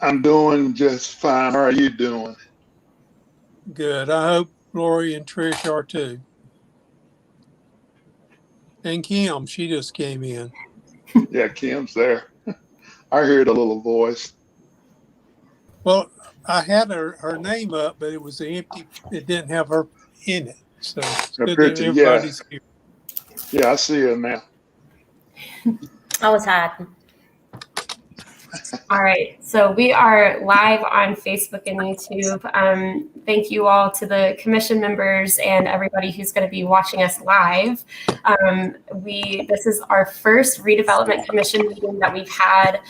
I'm doing just fine. How are you doing? Good. I hope Lori and Trish are too. And Kim, she just came in. Yeah, Kim's there. I heard a little voice. Well, I had her name up, but it was empty. It didn't have her in it. So it's Her good that picture, yeah. everybody's here. Yeah, I see her now. I was hiding. All right, so we are live on Facebook and YouTube. Thank you all to the commission members and everybody who's going to be watching us live. This is our first redevelopment commission meeting that we've had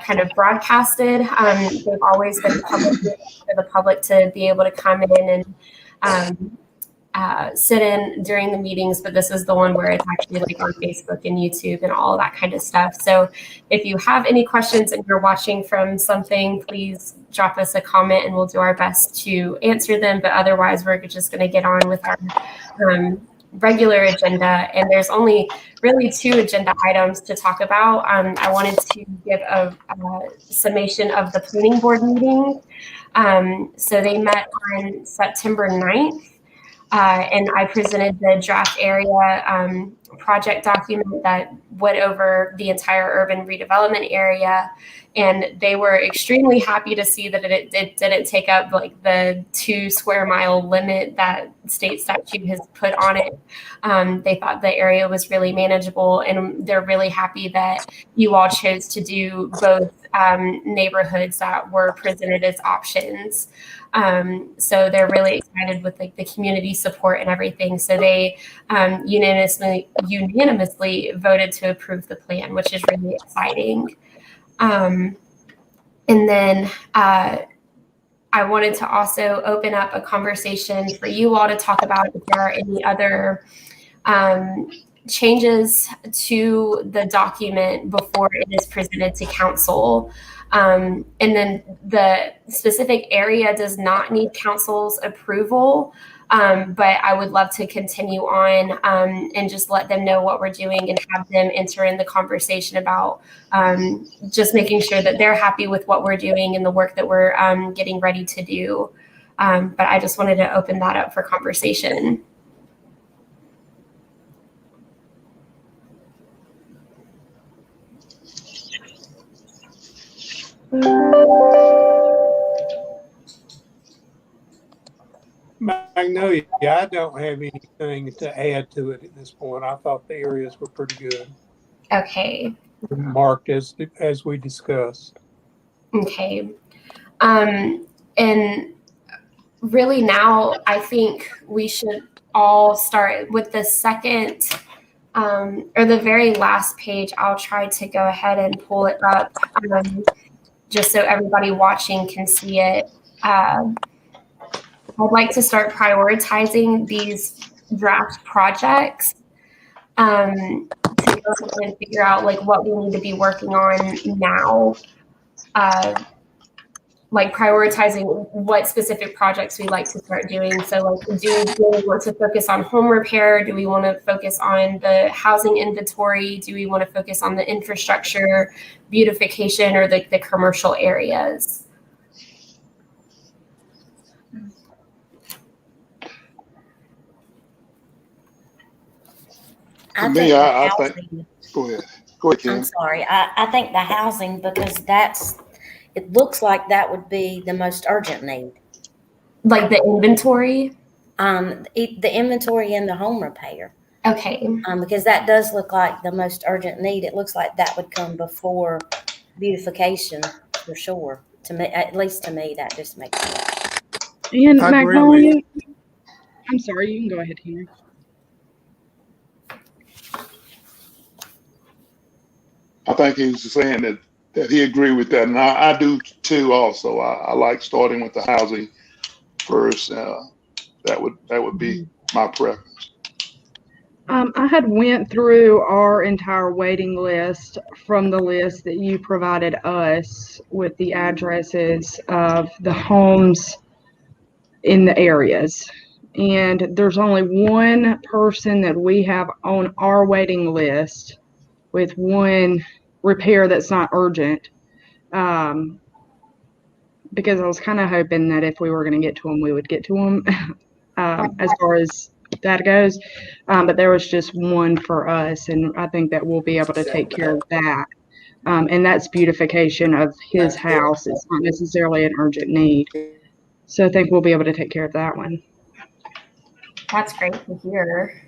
kind of broadcasted. They've always been public for the public to be able to come in and sit in during the meetings, but this is the one where it's actually like on Facebook and YouTube and all that kind of stuff. So if you have any questions and you're watching from something, please drop us a comment and we'll do our best to answer them. But otherwise, we're just going to get on with our regular agenda. And there's only really 2 agenda items to talk about. I wanted to give a summation of the planning board meeting. So they met on September 9th. And I presented the draft area project document that went over the entire urban redevelopment area. And they were extremely happy to see that it didn't take up like the 2 square mile limit that state statute has put on it. They thought the area was really manageable, and they're really happy that you all chose to do both neighborhoods that were presented as options. So they're really excited with like the community support and everything. So they unanimously voted to approve the plan, which is really exciting. And then I wanted to also open up a conversation for you all to talk about if there are any other changes to the document before it is presented to council. And then the specific area does not need council's approval, but I would love to continue on and just let them know what we're doing and have them enter in the conversation about just making sure that they're happy with what we're doing and the work that we're getting ready to do. But I just wanted to open that up for conversation. Magnolia, I don't have anything to add to it at this point. I thought the areas were pretty good. Okay. Marked as we discussed. Okay. And really now I think we should all start with the second or the very last page. I'll try to go ahead and pull it up just so everybody watching can see it. I'd like to start prioritizing these draft projects to go and figure out like what we need to be working on now. Like prioritizing what specific projects we like to start doing. So like, do we want to focus on home repair? Do we want to focus on the housing inventory? Do we want to focus on the infrastructure, beautification, or the commercial areas? I think go ahead. Go ahead, Kim. I'm sorry. I think the housing, because it looks like that would be the most urgent need. Like the inventory? The inventory and the home repair. Okay. Because that does look like the most urgent need. It looks like that would come before beautification for sure. To me, at least to me, that just makes sense. And Magnolia, I'm sorry, you can go ahead, Henry. I think he was saying that he agreed with that, and I do too. Also, I like starting with the housing first. That would be my preference. I had went through our entire waiting list from the list that you provided us with the addresses of the homes in the areas, and there's only one person that we have on our waiting list with one repair that's not urgent. because I was kind of hoping that if we were going to get to them, we would get to them as far as that goes. But there was just one for us, and I think that we'll be able to take care of that. And that's beautification of his house. It's not necessarily an urgent need. So I think we'll be able to take care of that one. That's great to hear.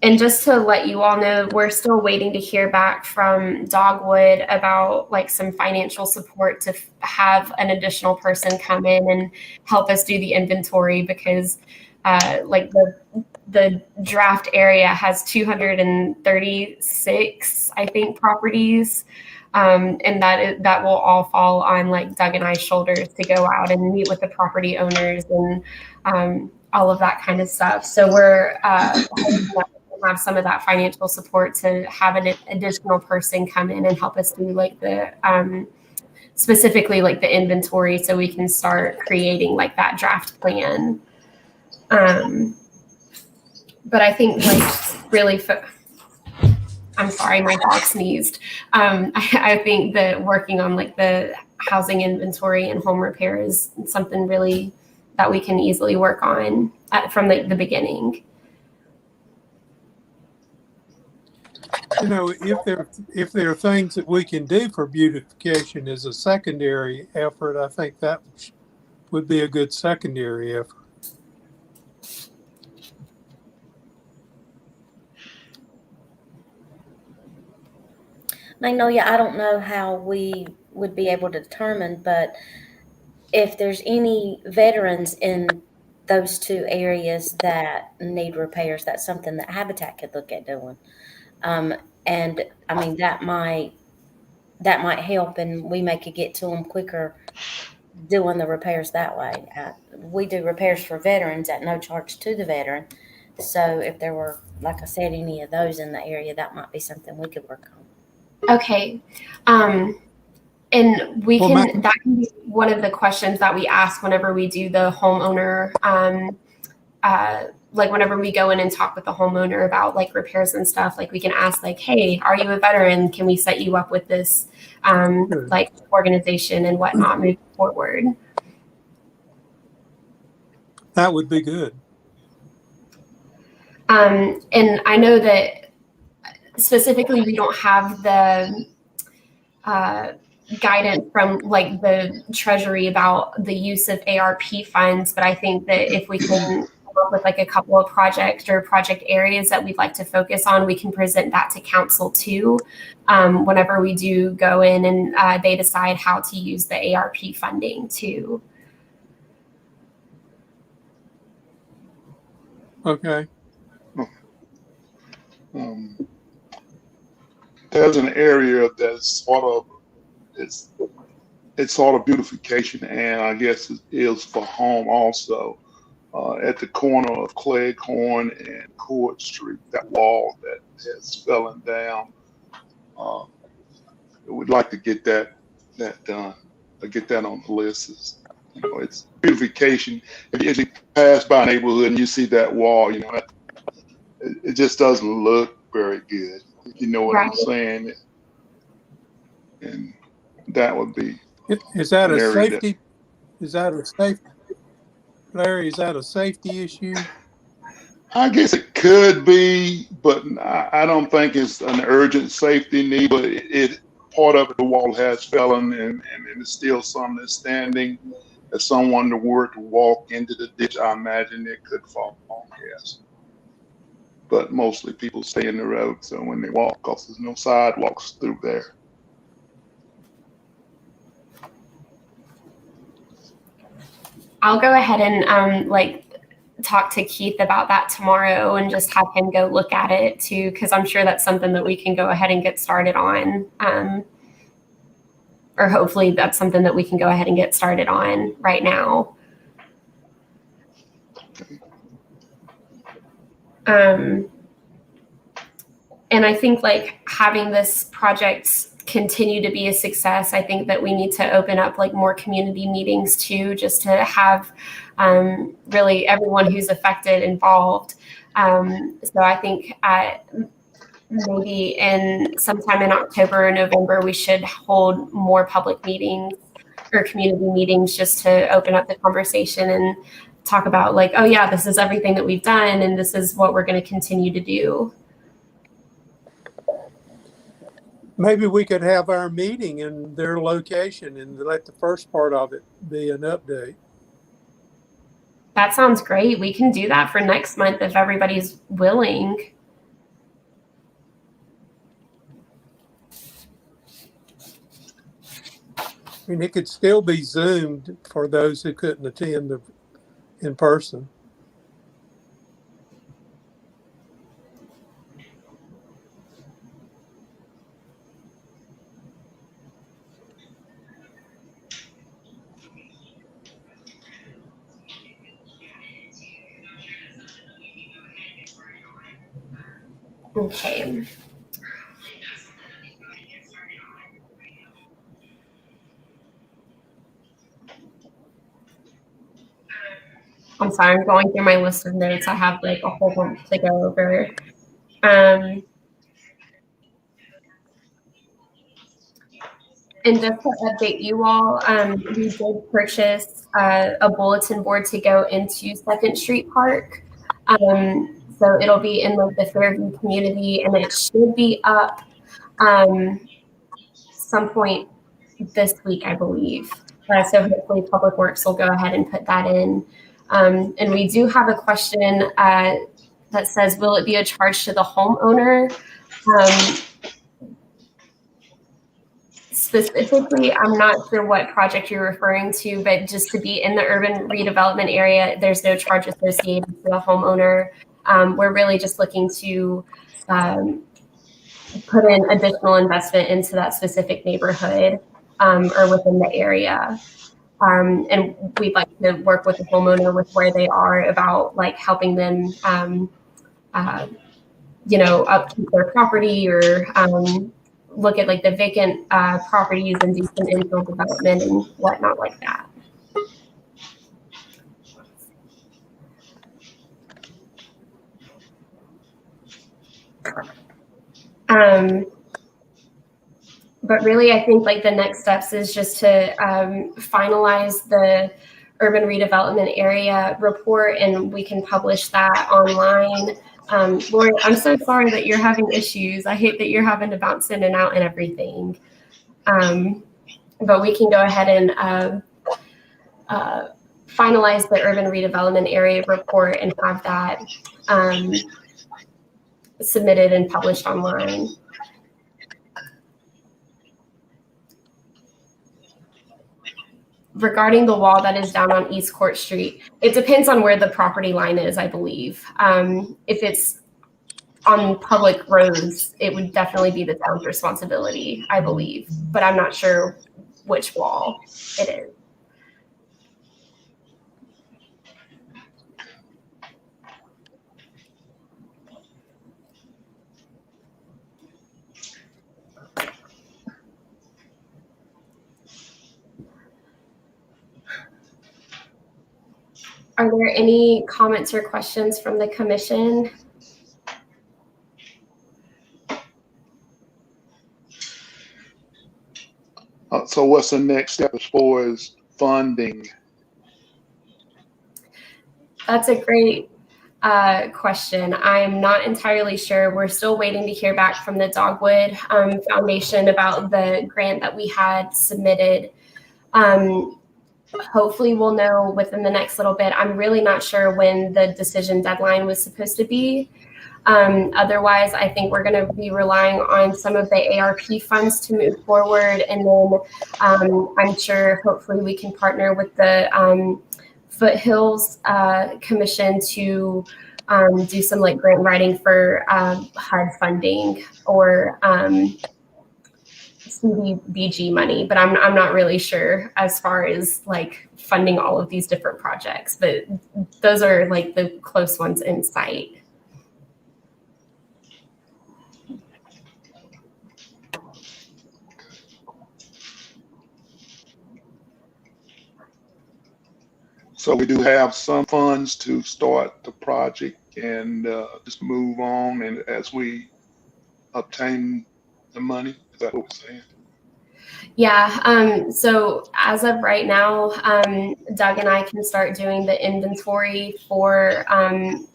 And just to let you all know, we're still waiting to hear back from Dogwood about like some financial support to have an additional person come in and help us do the inventory, because like the draft area has 236, I think, properties. And that will all fall on like Doug and I's shoulders to go out and meet with the property owners and all of that kind of stuff. So we're have some of that financial support to have an additional person come in and help us do like the specifically like the inventory, so we can start creating like that draft plan. But I think like really, I'm sorry, my dog sneezed. I think that working on like the housing inventory and home repair is something really that we can easily work on from the beginning. You know, if there are things that we can do for beautification as a secondary effort, I think that would be a good secondary effort. Magnolia, I don't know how we would be able to determine, but if there's any veterans in those two areas that need repairs, that's something that Habitat could look at doing. And I mean, that might help, and we may could get to them quicker doing the repairs that way. We do repairs for veterans at no charge to the veteran. So if there were, like I said, any of those in the area, that might be something we could work on. Okay. And we can, that can be one of the questions that we ask whenever we do the homeowner, like whenever we go in and talk with the homeowner about like repairs and stuff, like we can ask like, hey, are you a veteran? Can we set you up with this like organization and whatnot moving forward? That would be good. And I know that specifically we don't have the guidance from like the Treasury about the use of ARP funds, but I think that if we can come up with like a couple of project areas that we'd like to focus on, we can present that to council too, whenever we do go in and they decide how to use the ARP funding too. Okay. There's an area that's sort of it's sort of beautification, and I guess it is for home also. At the corner of Cleghorn and Court Street, that wall that has fallen down. We'd like to get that done. Get that on the list. You know, it's beautification. If you pass by a neighborhood and you see that wall, you know, it just doesn't look very good. You know what I'm saying? And that would be. Is that a safety? Is that a safety? Larry, is that a safety issue? I guess it could be, but I don't think it's an urgent safety need. But it part of the wall has fallen, and it's still some that's standing. If someone were to walk into the ditch, I imagine it could fall on. Yes. But mostly people stay in the road, so when they walk, because there's no sidewalks through there. I'll go ahead and like talk to Keith about that tomorrow and just have him go look at it too, because I'm sure that's something that we can go ahead and get started on. Or hopefully that's something that we can go ahead and get started on right now. And I think like having this project continue to be a success, I think that we need to open up like more community meetings too, just to have really everyone who's affected involved. So I think maybe in sometime in October or November, we should hold more public meetings or community meetings just to open up the conversation and talk about like, oh yeah, this is everything that we've done and this is what we're going to continue to do. Maybe we could have our meeting in their location and let the first part of it be an update. That sounds great. We can do that for next month if everybody's willing. I mean, it could still be Zoomed for those who couldn't attend in person. Okay. I'm sorry, I'm going through my list of notes. I have like a whole bunch to go over. And just to update you all, we did purchase a bulletin board to go into 2nd Street Park. So it'll be in like the Fairview community, and it should be up some point this week, I believe. So hopefully Public Works will go ahead and put that in. And we do have a question that says, will it be a charge to the homeowner? Specifically, I'm not sure what project you're referring to, but just to be in the urban redevelopment area, there's no charge associated to the homeowner. We're really just looking to put in additional investment into that specific neighborhood or within the area. And we'd like to work with the homeowner with where they are about like helping them, upkeep their property or look at like the vacant properties and do some infill development and whatnot like that. But really, I think like the next steps is just to finalize the urban redevelopment area report, and we can publish that online. Lori, I'm so sorry that you're having issues. I hate that you're having to bounce in and out and everything. But we can go ahead and finalize the urban redevelopment area report and have that submitted and published online. Regarding the wall that is down on East Court Street, it depends on where the property line is, I believe. If it's on public roads, it would definitely be the town's responsibility, I believe, but I'm not sure which wall it is. Are there any comments or questions from the commission? So what's the next step as far as funding? That's a great question. I'm not entirely sure. We're still waiting to hear back from the Dogwood Foundation about the grant that we had submitted. Hopefully we'll know within the next little bit. I'm really not sure when the decision deadline was supposed to be. Otherwise, I think we're going to be relying on some of the ARP funds to move forward. And then I'm sure hopefully we can partner with the Foothills Commission to do some like grant writing for HUD funding or CDBG money, but I'm not really sure as far as like funding all of these different projects, but those are like the close ones in sight. So we do have some funds to start the project and just move on, and as we obtain the money? Is that what we're saying? Yeah, so as of right now, Doug and I can start doing the inventory for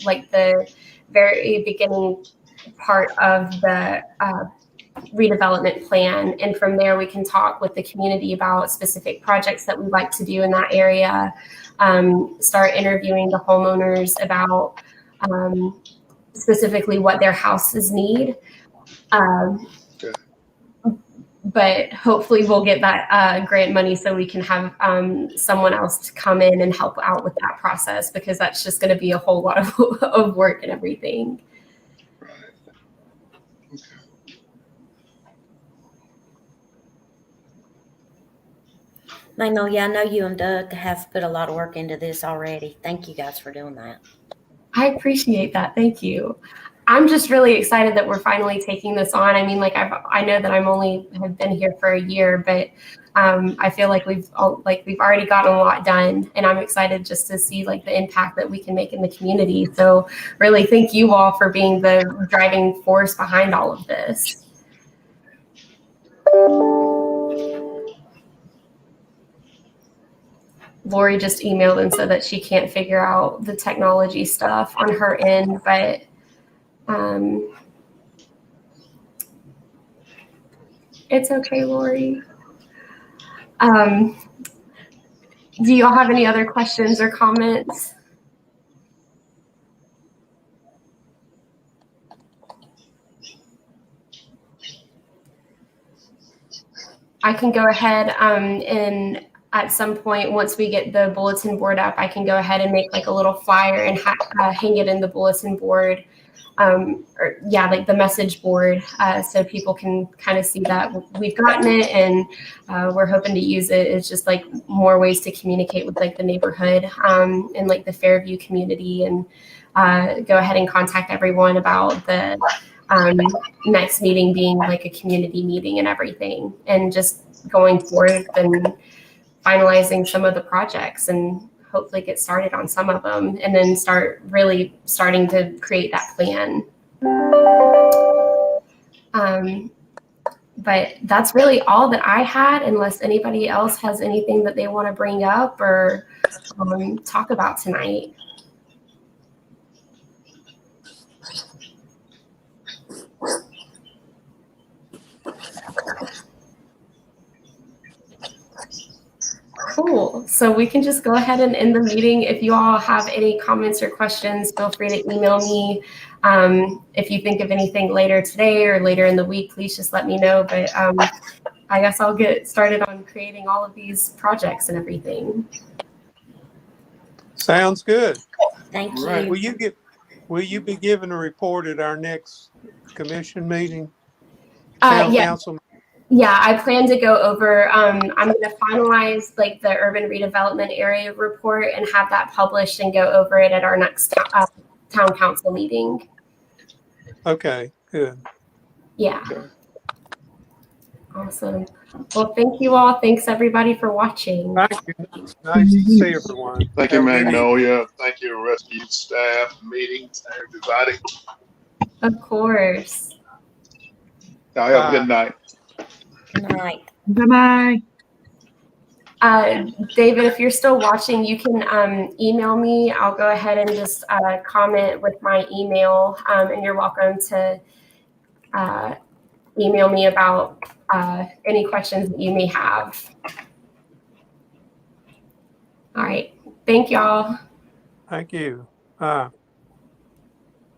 like the very beginning part of the redevelopment plan. And from there, we can talk with the community about specific projects that we'd like to do in that area, start interviewing the homeowners about specifically what their houses need. Okay. But hopefully we'll get that grant money so we can have someone else to come in and help out with that process, because that's just going to be a whole lot of work and everything. Right. Okay. Magnolia, I know you and Doug have put a lot of work into this already. Thank you guys for doing that. I appreciate that. Thank you. I'm just really excited that we're finally taking this on. I mean, like I know that have been here for a year, but I feel like we've already gotten a lot done, and I'm excited just to see like the impact that we can make in the community. So really, thank you all for being the driving force behind all of this. Lori just emailed and said that she can't figure out the technology stuff on her end, but it's okay, Lori. Do y'all have any other questions or comments? I can go ahead and at some point, once we get the bulletin board up, I can go ahead and make like a little flyer and hang it in the bulletin board, like the message board, so people can kind of see that we've gotten it and we're hoping to use it. It's just like more ways to communicate with like the neighborhood and like the Fairview community, and go ahead and contact everyone about the next meeting being like a community meeting and everything, and just going forward and finalizing some of the projects and hopefully get started on some of them, and then starting to create that plan. But that's really all that I had, unless anybody else has anything that they want to bring up or talk about tonight. Cool. So we can just go ahead and end the meeting. If you all have any comments or questions, feel free to email me. If you think of anything later today or later in the week, please just let me know. But I guess I'll get started on creating all of these projects and everything. Sounds good. Thank you. Right. Will you be giving a report at our next commission meeting? Yeah. Council? Yeah, I plan to go over, I'm going to finalize like the urban redevelopment area report and have that published and go over it at our next town council meeting. Okay, good. Yeah. Okay. Awesome. Well, thank you all. Thanks everybody for watching. Thank you. Nice to see everyone. Thank you, Have a good evening. Magnolia. Thank you, rest of you staff, meetings, everybody. Of course. Y'all have a good night. Good night. Bye-bye. David, if you're still watching, you can email me. I'll go ahead and just comment with my email, and you're welcome to email me about any questions that you may have. All right. Thank y'all. Thank you.